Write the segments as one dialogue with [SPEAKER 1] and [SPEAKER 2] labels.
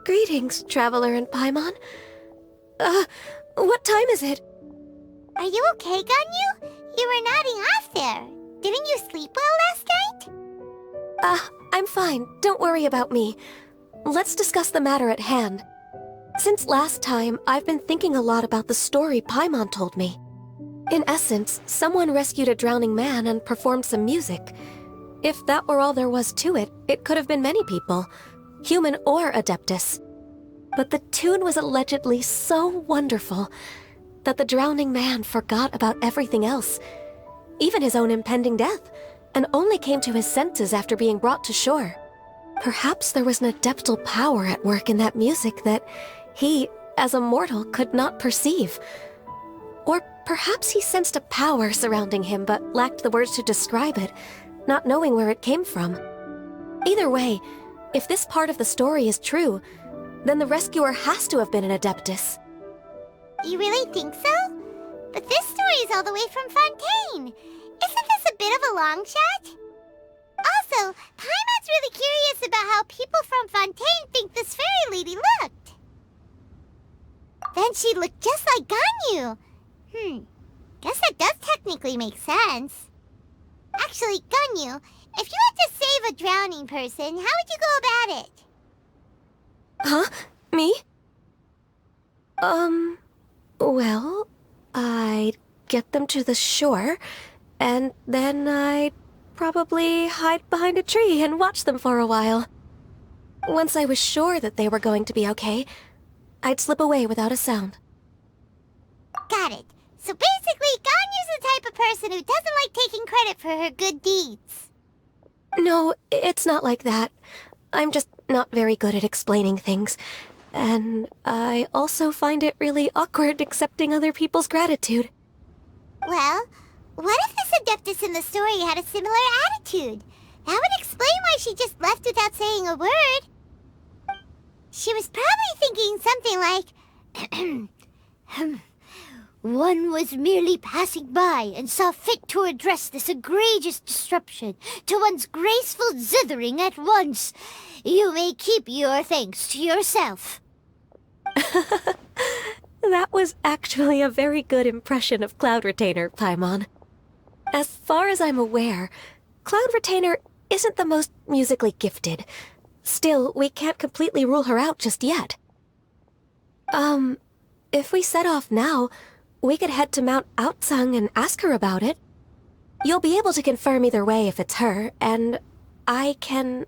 [SPEAKER 1] Greetings, Traveler and Paimon. What time is it?
[SPEAKER 2] Are you okay, Ganyu? You were nodding off there. Didn't you sleep well last night?
[SPEAKER 1] I'm fine. Don't worry about me. Let's discuss the matter at hand. Since last time, I've been thinking a lot about the story Paimon told me. In essence, someone rescued a drowning man and performed some music. If that were all there was to it, it could have been many people, human or Adeptus. But the tune was allegedly so wonderful that the drowning man forgot about everything else, even his own impending death, and only came to his senses after being brought to shore. Perhaps there was an adeptal power at work in that music that he, as a mortal, could not perceive. Or perhaps he sensed a power surrounding him but lacked the words to describe it, not knowing where it came from. Either way, if this part of the story is true, then the rescuer has to have been an Adeptus.
[SPEAKER 2] You really think so? But this story is all the way from Fontaine. Isn't this a bit of a long shot? Also, Paimon's really curious about how people from Fontaine think this fairy lady looked. Then she looked just like Ganyu. Guess that does technically make sense. Actually, Ganyu, if you had to save a drowning person, how would you go about it?
[SPEAKER 1] Huh? Me? Well, I'd get them to the shore, and then I'd probably hide behind a tree and watch them for a while. Once I was sure that they were going to be okay, I'd slip away without a sound.
[SPEAKER 2] Got it. So basically, Ganyu's the type of person who doesn't like taking credit for her good deeds.
[SPEAKER 1] No, it's not like that. I'm just not very good at explaining things. And I also find it really awkward accepting other people's gratitude.
[SPEAKER 2] Well, what if this Adeptus in the story had a similar attitude? That would explain why she just left without saying a word. She was probably thinking something like, One was merely passing by and saw fit to address this egregious disruption to one's graceful zithering at once. You may keep your thanks to yourself.
[SPEAKER 1] That was actually a very good impression of Cloud Retainer, Paimon. As far as I'm aware, Cloud Retainer isn't the most musically gifted. Still, we can't completely rule her out just yet. If we set off now, we could head to Mount Outsung and ask her about it. You'll be able to confirm either way if it's her, and I can,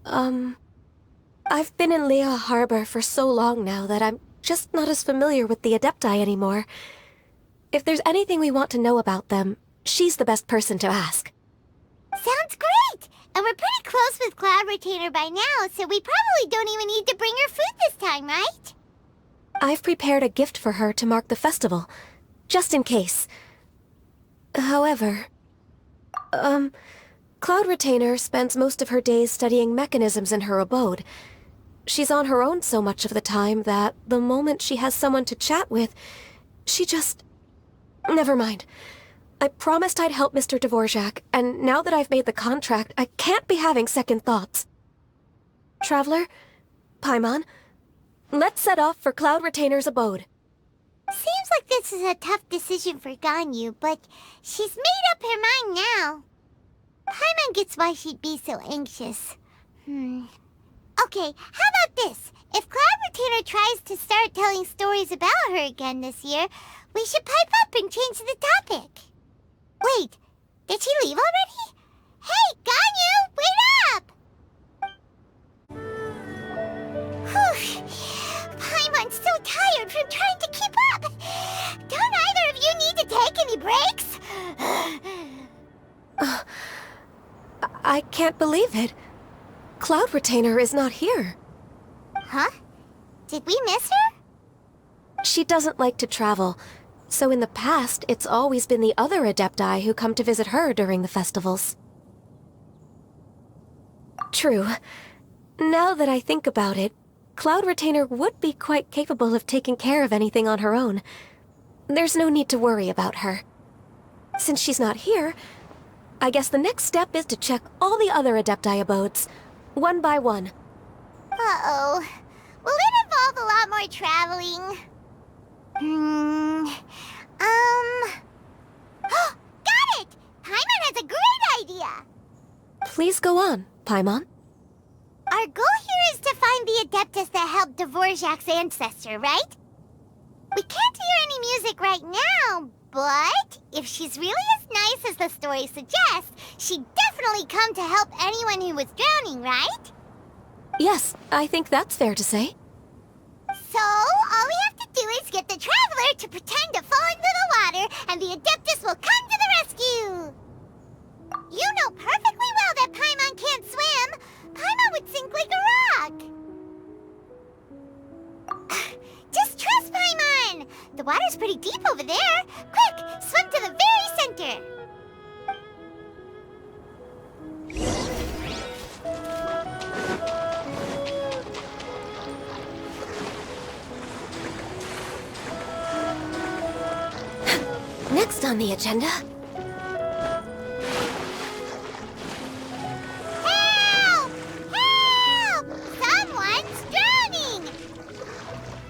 [SPEAKER 1] I've been in Liyue Harbor for so long now that I'm just not as familiar with the Adepti anymore. If there's anything we want to know about them, she's the best person to ask.
[SPEAKER 2] Sounds great! And we're pretty close with Cloud Retainer by now, so we probably don't even need to bring her food this time, right?
[SPEAKER 1] I've prepared a gift for her to mark the festival, just in case. However, Cloud Retainer spends most of her days studying mechanisms in her abode. She's on her own so much of the time that the moment she has someone to chat with, she just... Never mind. I promised I'd help Mr. Dvorak, and now that I've made the contract, I can't be having second thoughts. Traveler, Paimon, let's set off for Cloud Retainer's abode.
[SPEAKER 2] Seems like this is a tough decision for Ganyu, but she's made up her mind now. Paimon gets why she'd be so anxious. Okay, how about this? If Cloud Retainer tries to start telling stories about her again this year, we should pipe up and change the topic. Wait, did she leave already? Hey, Ganyu, wait up! Whew. Paimon's so tired from trying to keep up. Don't either of you need to take any breaks?
[SPEAKER 1] I can't believe it. Cloud Retainer is not here.
[SPEAKER 2] Huh? Did we miss her?
[SPEAKER 1] She doesn't like to travel, so in the past, it's always been the other Adepti who come to visit her during the festivals. True. Now that I think about it, Cloud Retainer would be quite capable of taking care of anything on her own. There's no need to worry about her. Since she's not here, I guess the next step is to check all the other Adepti abodes, one by one.
[SPEAKER 2] Uh-oh. Will it involve a lot more traveling? Got it! Paimon has a great idea!
[SPEAKER 1] Please go on, Paimon.
[SPEAKER 2] Our goal here is to find the Adeptus that helped Dvorak's ancestor, right? We can't hear any music right now, but if she's really as nice as the story suggests, she'd definitely come to help anyone who was drowning, right?
[SPEAKER 1] Yes, I think that's fair to say.
[SPEAKER 2] So, all we have to do is get the Traveler to pretend to fall into the water, and the Adeptus will come to the rescue! You know perfectly well that Paimon can't swim! Paimon would sink like a rock! Just trust Paimon! The water's pretty deep over there! Quick, swim to the very center!
[SPEAKER 1] Next on the agenda...
[SPEAKER 2] Help! Help! Someone's drowning!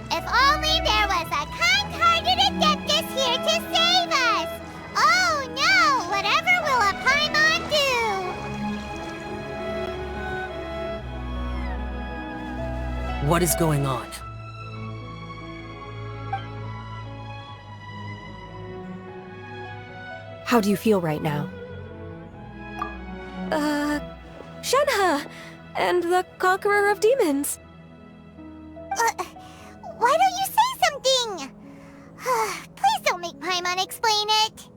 [SPEAKER 2] If only there was a kind-hearted Adeptus here to save us! Oh no! Whatever will a Paimon do?
[SPEAKER 3] What is going on?
[SPEAKER 1] How do you feel right now? Shenhe! And the Conqueror of Demons!
[SPEAKER 2] Why don't you say something? Please don't make Paimon explain it.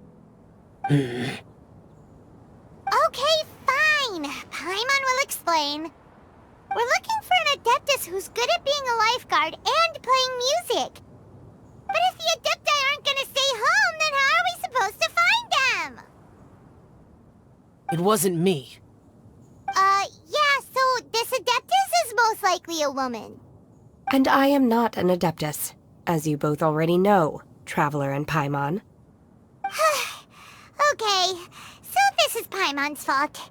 [SPEAKER 2] Okay, fine. Paimon will explain. We're looking for an Adeptus who's good at being a lifeguard and playing music. But if the Adepti aren't gonna stay home, then how are we supposed to find them?
[SPEAKER 3] It wasn't me.
[SPEAKER 2] Yeah, so this Adeptus is most likely a woman.
[SPEAKER 4] And I am not an Adeptus, as you both already know, Traveler and Paimon.
[SPEAKER 2] Okay, so this is Paimon's fault.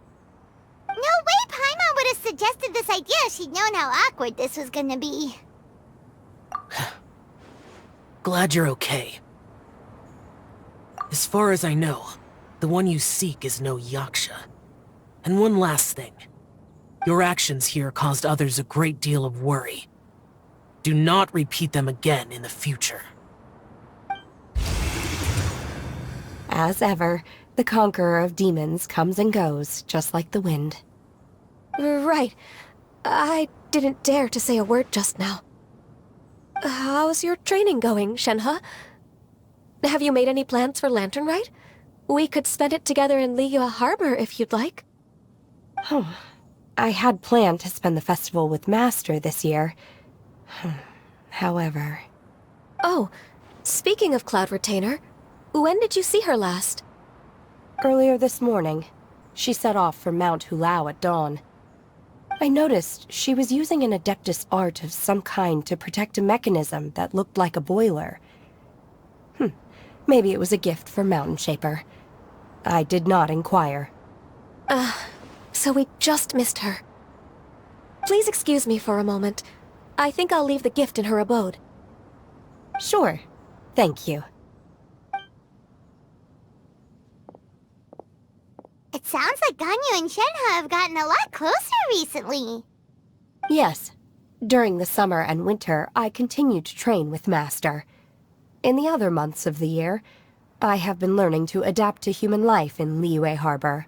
[SPEAKER 2] No way Paimon would have suggested this idea if she'd known how awkward this was gonna be.
[SPEAKER 3] Glad you're okay. As far as I know, the one you seek is no Yaksha. And one last thing. Your actions here caused others a great deal of worry. Do not repeat them again in the future.
[SPEAKER 4] As ever, the Conqueror of Demons comes and goes, just like the wind.
[SPEAKER 1] Right. I didn't dare to say a word just now. How's your training going, Shenhe? Have you made any plans for Lantern Rite? We could spend it together in Liyue Harbor if you'd like.
[SPEAKER 4] Oh, I had planned to spend the festival with Master this year. However...
[SPEAKER 1] Oh, speaking of Cloud Retainer, when did you see her last?
[SPEAKER 4] Earlier this morning, she set off for Mount Hulao at dawn. I noticed she was using an Adeptus art of some kind to protect a mechanism that looked like a boiler. Maybe it was a gift for Mountain Shaper. I did not inquire.
[SPEAKER 1] So we just missed her. Please excuse me for a moment. I think I'll leave the gift in her abode.
[SPEAKER 4] Sure. Thank you.
[SPEAKER 2] It sounds like Ganyu and Shenhe have gotten a lot closer recently.
[SPEAKER 4] Yes. During the summer and winter, I continued to train with Master. In the other months of the year, I have been learning to adapt to human life in Liyue Harbor.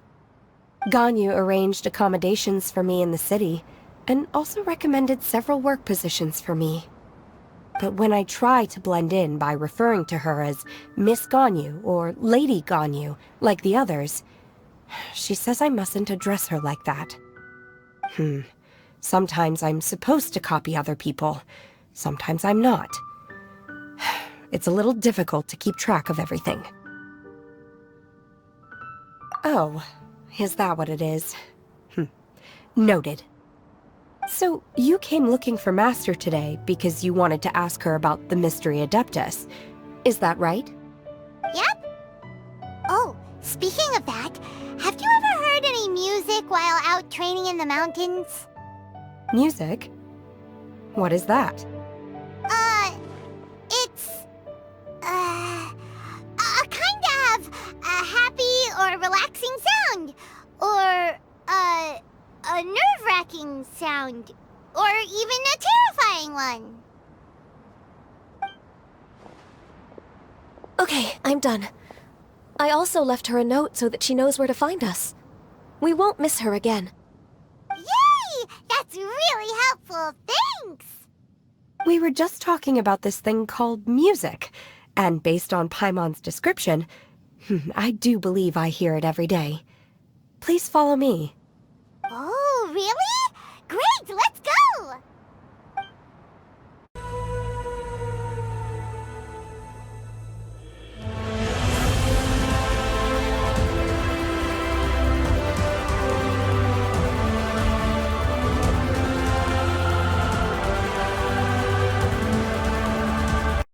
[SPEAKER 4] Ganyu arranged accommodations for me in the city, and also recommended several work positions for me. But when I try to blend in by referring to her as Miss Ganyu or Lady Ganyu, like the others, she says I mustn't address her like that. Sometimes I'm supposed to copy other people. Sometimes I'm not. It's a little difficult to keep track of everything. Oh, is that what it is? Noted. So, you came looking for Master today because you wanted to ask her about the Mystery Adeptus. Is that right?
[SPEAKER 2] Yep. Oh, speaking of that, have you ever heard any music while out training in the mountains?
[SPEAKER 4] Music? What is that?
[SPEAKER 2] It's, a kind of a happy or relaxing sound. Or, a nerve-wracking sound. Or even a terrifying one.
[SPEAKER 1] Okay, I'm done. I also left her a note so that she knows where to find us. We won't miss her again.
[SPEAKER 2] Yay! That's really helpful, thanks!
[SPEAKER 4] We were just talking about this thing called music, and based on Paimon's description, I do believe I hear it every day. Please follow me.